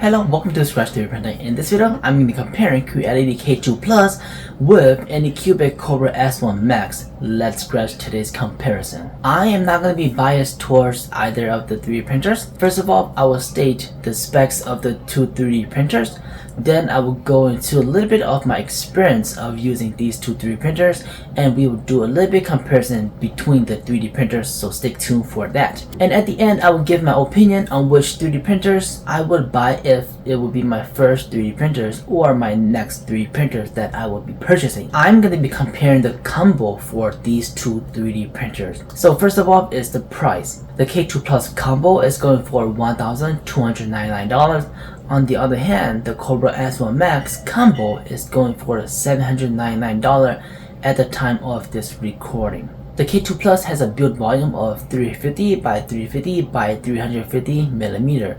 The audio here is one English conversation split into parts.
Hello, welcome to Scratch 3D Printing. In this video, I'm going to be comparing Creality K2 Plus with Anycubic Kobra S1 Max. Let's scratch today's comparison. I am not going to be biased towards either of the 3D printers. First of all, I will state the specs of the two 3D printers. Then I will go into a little bit of my experience of using these two 3D printers, and we will do a little bit comparison between the 3D printers, so stay tuned for that. And at the end, I will give my opinion on which 3D printers I would buy if it would be my first 3D printers or my next 3D printers that I will be purchasing. I'm going to be comparing the combo for these two 3D printers. So first of all is the price. The K2 Plus combo is going for $1,299. On the other hand, the Kobra S1 Max combo is going for $799 at the time of this recording. The K2 Plus has a build volume of 350 by 350 by 350 millimeter.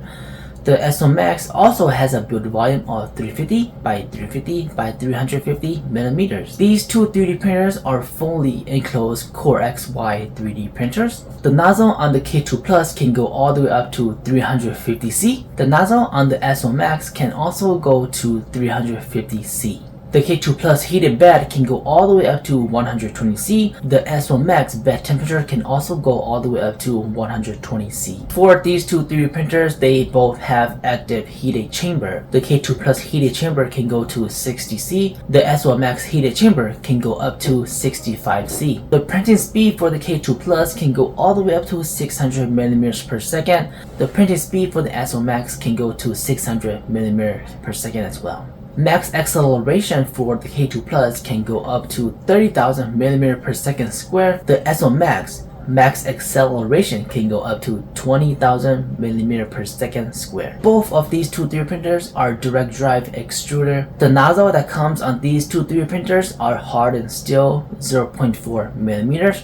The S1 Max also has a build volume of 350 by 350 by 350 millimeters. These two 3D printers are fully enclosed Core XY 3D printers. The nozzle on the K2 Plus can go all the way up to 350C. The nozzle on the S1 Max can also go to 350C. The K2 Plus heated bed can go all the way up to 120C. The S1 Max bed temperature can also go all the way up to 120C. For these two 3D printers, they both have active heated chamber. The K2 Plus heated chamber can go to 60C. The S1 Max heated chamber can go up to 65C. The printing speed for the K2 Plus can go all the way up to 600 millimeters per second. The printing speed for the S1 Max can go to 600 millimeters per second as well. Max acceleration for the K2 Plus can go up to 30,000 millimeters per second square. The S1 Max acceleration can go up to 20,000 millimeters per second square. Both of these two 3D printers are direct drive extruder. The nozzle that comes on these two 3D printers are hardened steel 0.4 millimeters.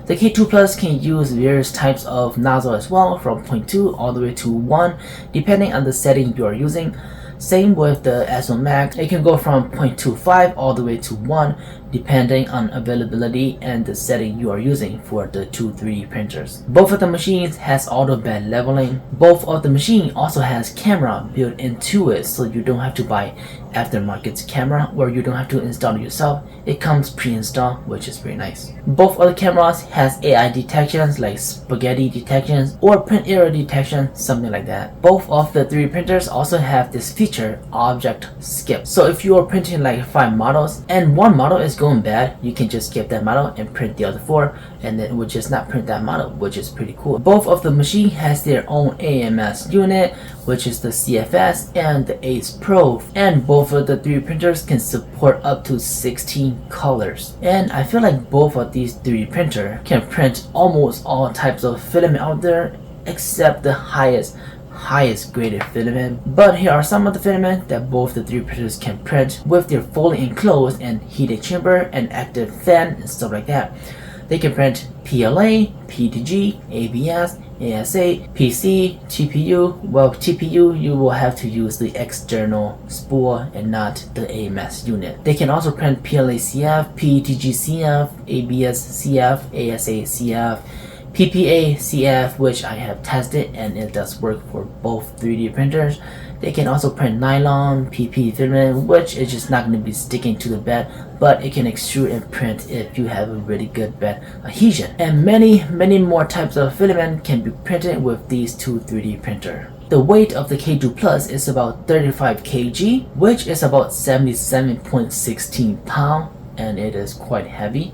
The K2 Plus can use various types of nozzle as well, from 0.2 all the way to 1, depending on the setting you are using. Same with the S1 Max, it can go from 0.25 all the way to 1, depending on availability and the setting you are using for the two 3D printers. Both of the machines has auto bed leveling. Both of the machine also has camera built into it, so you don't have to buy aftermarket camera or you don't have to install it yourself. It comes pre-installed, which is very nice. Both of the cameras has AI detections like spaghetti detections or print error detection, something like that. Both of the 3D printers also have this feature, object skip. So if you are printing like 5 models and one model is going bad, you can just skip that model and print the other 4, and then it would just not print that model, which is pretty cool. Both of the machine has their own AMS unit, which is the CFS and the Ace Pro, and both of the 3D printers can support up to 16 colors. And I feel like both of these 3D printer can print almost all types of filament out there except the highest graded filament. But here are some of the filament that both the 3D printers can print with their fully enclosed and heated chamber and active fan and stuff like that. They can print PLA, PTG, ABS, ASA, PC, TPU. Well, TPU you will have to use the external spool and not the AMS unit. They can also print PLA CF, PTG CF, ABS CF, ASA CF, PPA CF, which I have tested and it does work for both 3D printers. They can also print nylon, PP filament, which is just not going to be sticking to the bed, but it can extrude and print if you have a really good bed adhesion. And many more types of filament can be printed with these two 3D printers. The weight of the K2 Plus is about 35 kg, which is about 77.16 pounds, and it is quite heavy.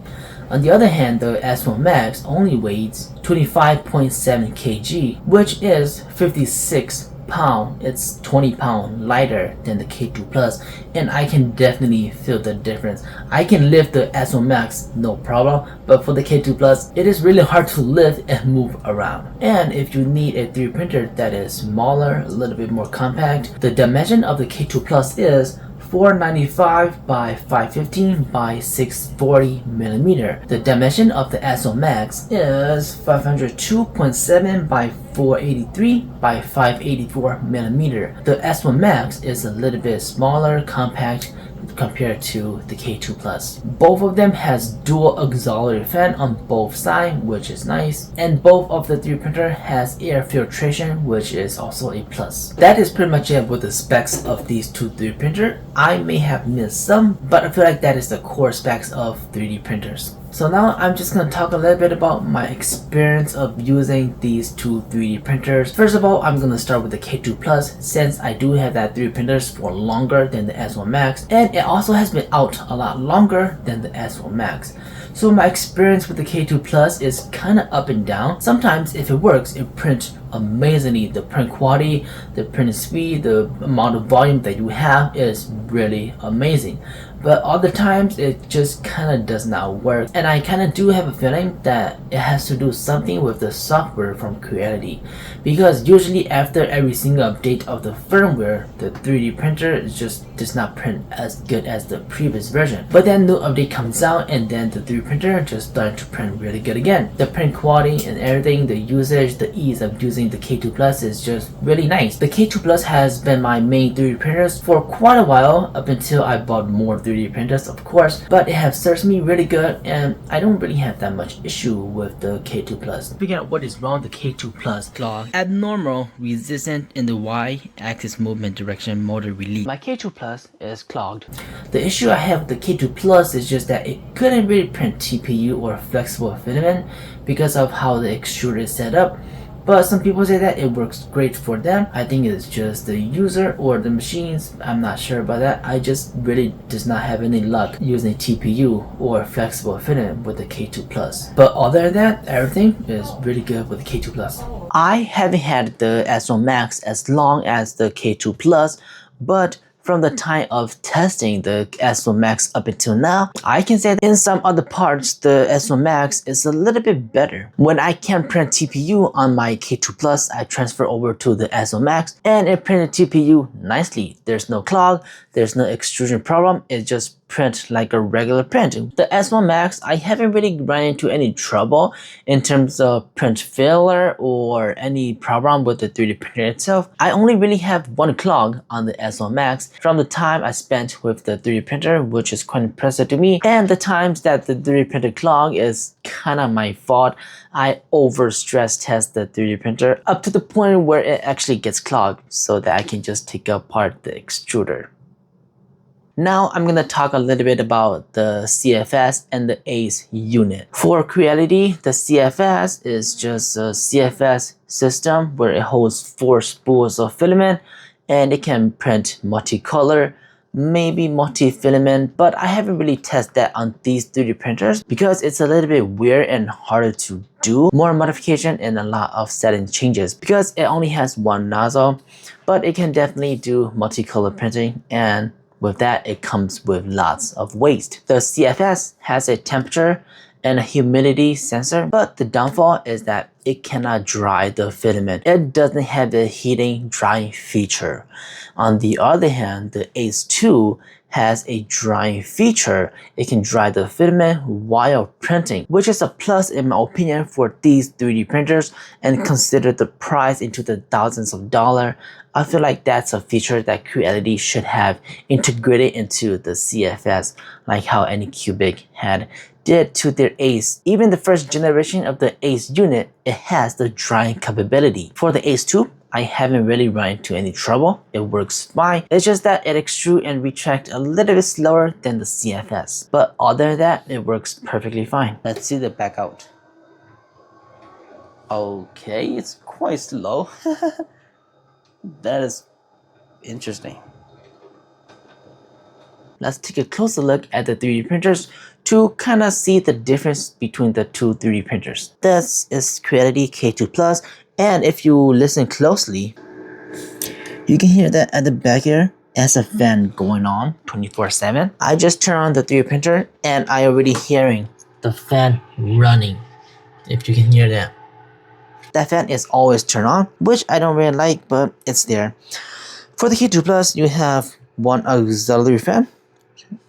On the other hand, the S1 Max only weighs 25.7 kg, which is 56 pounds. It's 20 pounds lighter than the K2 Plus, and I can definitely feel the difference. I can lift the S1 Max no problem, but for the K2 Plus, it is really hard to lift and move around. And if you need a 3D printer that is smaller, a little bit more compact, the dimension of the K2 Plus is 495 by 515 by 640 millimeter. The dimension of the S1 Max is 502.7 by 483 by 584 millimeter. The S1 Max is a little bit smaller, compact compared to the K2 Plus. Both of them has dual auxiliary fan on both sides, which is nice, and both of the 3D printer has air filtration, which is also a plus. That is pretty much it with the specs of these two 3D printer. I may have missed some, but I feel like that is the core specs of 3D printers. So now I'm just going to talk a little bit about my experience of using these two 3D printers. First of all, I'm going to start with the K2 Plus, since I do have that 3D printers for longer than the S1 Max, and it also has been out a lot longer than the S1 Max. So my experience with the K2 Plus is kind of up and down. Sometimes if it works, it prints amazingly. The print quality, the print speed, the amount of volume that you have is really amazing. But other times it just kind of does not work, and I kind of do have a feeling that it has to do something with the software from Creality, because usually after every single update of the firmware, the 3D printer just does not print as good as the previous version. But then new update comes out and then the 3D printer just started to print really good again. The print quality and everything, the usage, the ease of using the K2 Plus is just really nice. The K2 Plus has been my main 3D printers for quite a while, up until I bought more 3D printers, of course, but it has served me really good, and I don't really have that much issue with the K2 Plus. Figuring out what is wrong with the K2 Plus: clog, abnormal resistance in the Y-axis movement direction motor release. My K2 Plus is clogged. The issue I have with the K2 Plus is just that it couldn't really print TPU or flexible filament because of how the extruder is set up. But some people say that it works great for them. I think it's just the user or the machines. I'm not sure about that. I just really does not have any luck using TPU or flexible filament with the K2 Plus. But other than that, everything is really good with the K2 Plus. I haven't had the S1 Max as long as the K2 Plus, but from the time of testing the S1 Max up until now, I can say that in some other parts, the S1 Max is a little bit better. When I can't print TPU on my K2 Plus, I transfer over to the S1 Max and it printed TPU nicely. There's no clog, there's no extrusion problem, it just print like a regular print. The S1 Max, I haven't really run into any trouble in terms of print failure or any problem with the 3D printer itself. I only really have one clog on the S1 Max from the time I spent with the 3D printer, which is quite impressive to me, and the times that the 3D printer clog is kind of my fault. I over stress test the 3D printer up to the point where it actually gets clogged so that I can just take apart the extruder. Now I'm gonna talk a little bit about the CFS and the ACE unit. For Creality, the CFS is just a CFS system where it holds 4 spools of filament and it can print multicolor, maybe multi-filament, but I haven't really tested that on these 3D printers because it's a little bit weird and harder to do. More modification and a lot of setting changes because it only has one nozzle, but it can definitely do multicolor printing, and with that, it comes with lots of waste. The CFS has a temperature and a humidity sensor, but the downfall is that it cannot dry the filament. It doesn't have the heating drying feature. On the other hand, the ACE2 has a drying feature. It can dry the filament while printing, which is a plus in my opinion for these 3D printers, and consider the price into the thousands of dollars. I feel like that's a feature that Creality should have integrated into the CFS, like how Anycubic did to their ACE. Even the first generation of the ACE unit, it has the drying capability. For the ACE2, I haven't really run into any trouble. It works fine. It's just that it extrudes and retracts a little bit slower than the CFS. But other than that, it works perfectly fine. Let's see the back out. Okay, it's quite slow. That is interesting. Let's take a closer look at the 3D printers to kind of see the difference between the two 3D printers. This is Creality K2 Plus, and if you listen closely, you can hear that at the back here has a fan going on 24/7. I just turn on the 3D printer and I already hearing the fan running, if you can hear that. That fan is always turned on, which I don't really like, but it's there. For the K2 Plus, you have one auxiliary fan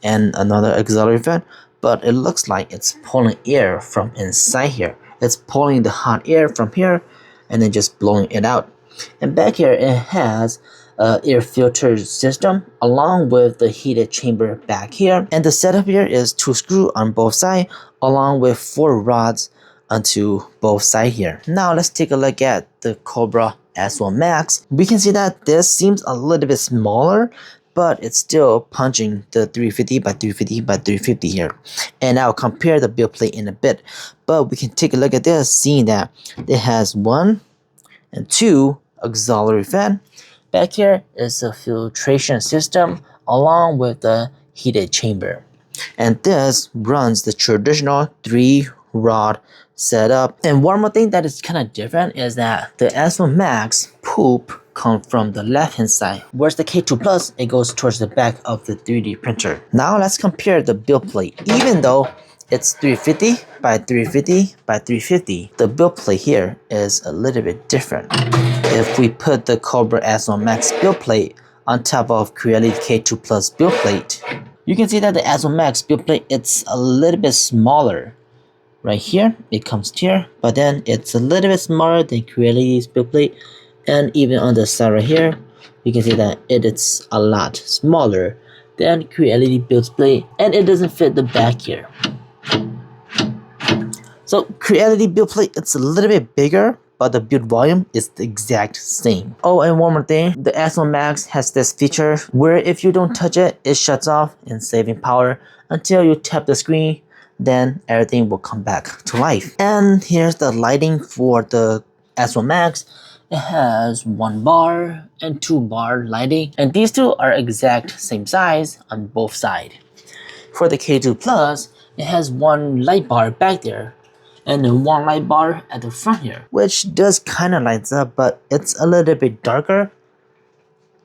and another auxiliary fan, but it looks like it's pulling air from inside here. It's pulling the hot air from here and then just blowing it out. And back here it has an air filter system along with the heated chamber back here. And the setup here is 2 screws on both sides along with 4 rods onto both sides here. Now let's take a look at the Kobra S1 Max. We can see that this seems a little bit smaller, but it's still punching the 350 by 350 by 350 here. And I'll compare the build plate in a bit. But we can take a look at this, seeing that it has 1 and 2 auxiliary fan. Back here is a filtration system along with the heated chamber. And this runs the traditional 3 rod setup. And one more thing that is kind of different is that the S1 Max poop comes from the left hand side, whereas the K2 Plus, it goes towards the back of the 3D printer. Now let's compare the build plate. Even though it's 350 by 350 by 350, the build plate here is a little bit different. If we put the Kobra S1 Max build plate on top of Creality K2 Plus build plate, you can see that the S1 Max build plate, it's a little bit smaller. Right here, it comes here, but then it's a little bit smaller than Creality's build plate. And even on the side right here, you can see that it's a lot smaller than Creality build plate, and it doesn't fit the back here. So Creality build plate, it's a little bit bigger, but the build volume is the exact same. Oh, and one more thing, the S1 Max has this feature where if you don't touch it, it shuts off and saving power until you tap the screen, then everything will come back to life. And here's the lighting for the S1 Max. It has 1 bar and 2 bar lighting, and these two are exact same size on both sides. For the K2 Plus, it has 1 light bar back there and then 1 light bar at the front here, which does kind of lights up, but it's a little bit darker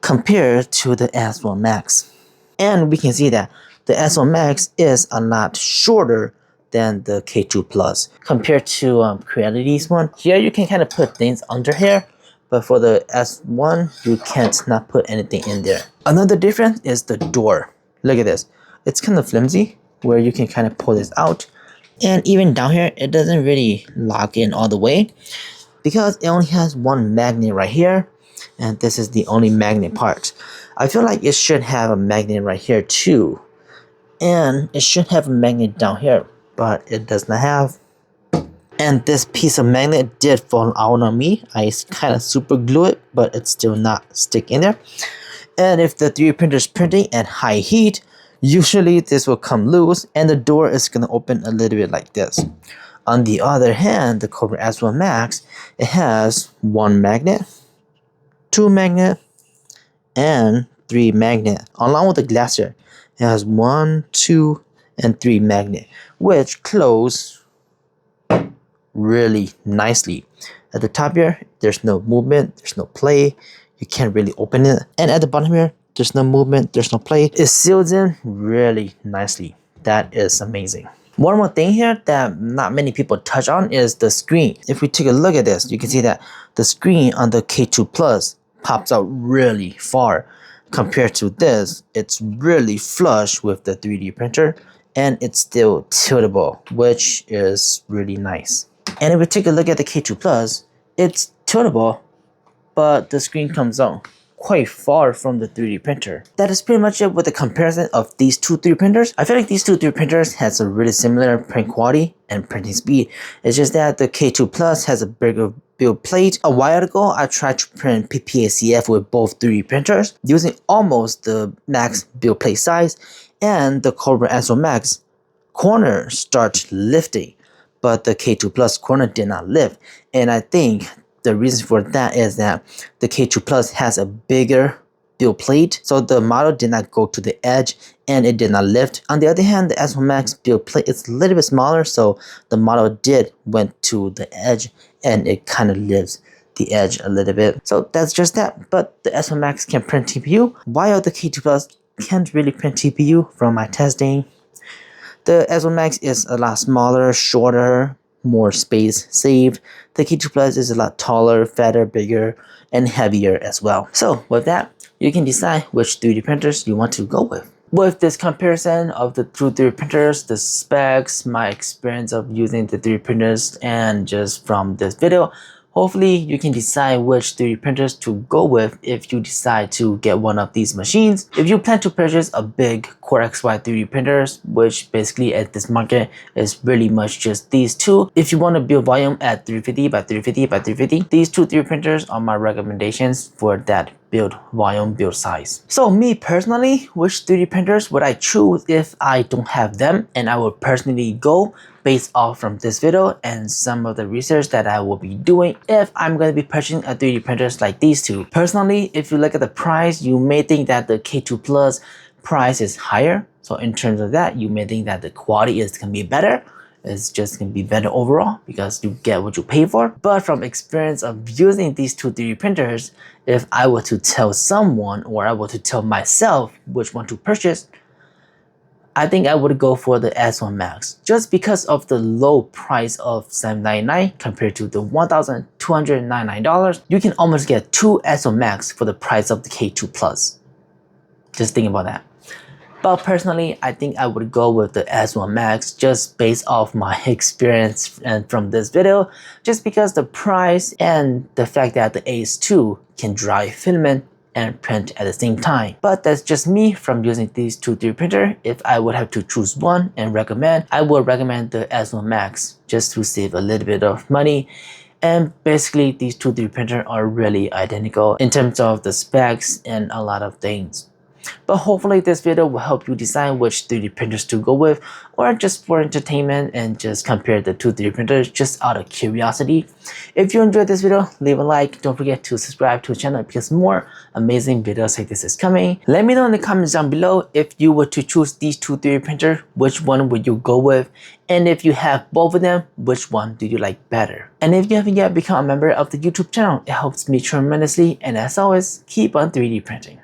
compared to the S1 Max. And we can see that the S1 Max is a lot shorter than the K2 Plus compared to Creality's one. Here you can kind of put things under here, but for the S1 you can't not put anything in there. Another difference is the door. Look at this. It's kind of flimsy where you can kind of pull this out, and even down here it doesn't really lock in all the way because it only has 1 magnet right here, and this is the only magnet part. I feel like it should have a magnet right here too, and it should have a magnet down here, but it does not have. And this piece of magnet did fall out on me. I kind of super glue it, but it's still not stick in there. And if the 3D printer is printing at high heat, usually this will come loose and the door is going to open a little bit like this. On the other hand, the Kobra S1 Max, it has 1 magnet, 2 magnet, and 3 magnet. Along with the glass here, it has 1, 2, and 3 magnet, which close really nicely. At the top here, there's no movement, there's no play. You can't really open it. And at the bottom here, there's no movement, there's no play. It seals in really nicely. That is amazing. One more thing here that not many people touch on is the screen. If we take a look at this, you can see that the screen on the K2 Plus pops out really far. Compared to this, it's really flush with the 3D printer, and it's still tiltable, which is really nice. And if we take a look at the K2 Plus, it's tiltable, but the screen comes out quite far from the 3D printer. That is pretty much it with the comparison of these two 3D printers. I feel like these two 3D printers has a really similar print quality and printing speed. It's just that the K2 Plus has a bigger build plate. A while ago, I tried to print PPACF with both 3D printers using almost the max build plate size, and the Kobra S1 Max corner started lifting, but the K2 Plus corner did not lift. And I think the reason for that is that the K2 Plus has a bigger build plate, so the model did not go to the edge and it did not lift. On the other hand, the S1 Max build plate is a little bit smaller, so the model did went to the edge and it kind of lifts the edge a little bit. So that's just that. But the S1 Max can print TPU, while the K2 Plus can't really print TPU from my testing. The S1 Max is a lot smaller, shorter, more space saved. The K2 Plus is a lot taller, fatter, bigger, and heavier as well. So with that, you can decide which 3D printers you want to go with. With this comparison of the two 3D printers, the specs, my experience of using the 3D printers, and just from this video, Hopefully you can decide which 3D printers to go with if you decide to get one of these machines. If you plan to purchase a big Core XY 3D printers, which basically at this market is really much just these two. If you want to build volume at 350 by 350 by 350, these two 3D printers are my recommendations for that build volume, build size. So me personally, which 3D printers would I choose if I don't have them? And I would personally go based off from this video and some of the research that I will be doing if I'm going to be purchasing a 3D printers like these two. Personally, if you look at the price, you may think that the K2 Plus price is higher. So in terms of that, you may think that the quality is going to be better. It's just going to be better overall because you get what you pay for. But from experience of using these two 3D printers, if I were to tell someone or I were to tell myself which one to purchase, I think I would go for the S1 Max just because of the low price of $799 compared to the $1,299. You can almost get two S1 Max for the price of the K2 Plus. Just think about that. But personally, I think I would go with the S1 Max just based off my experience and from this video, just because the price and the fact that the Ace 2 can dry filament and print at the same time. But that's just me from using these two 3D printer. If I would have to choose one and recommend, I would recommend the S1 Max just to save a little bit of money. And basically these two 3D printer are really identical in terms of the specs and a lot of things. But hopefully this video will help you decide which 3D printers to go with, or just for entertainment and just compare the two 3D printers just out of curiosity. If you enjoyed this video, leave a like. Don't forget to subscribe to the channel because more amazing videos like this is coming. Let me know in the comments down below if you were to choose these two 3D printers, which one would you go with? And if you have both of them, which one do you like better? And if you haven't yet become a member of the YouTube channel, it helps me tremendously. And as always, keep on 3D printing.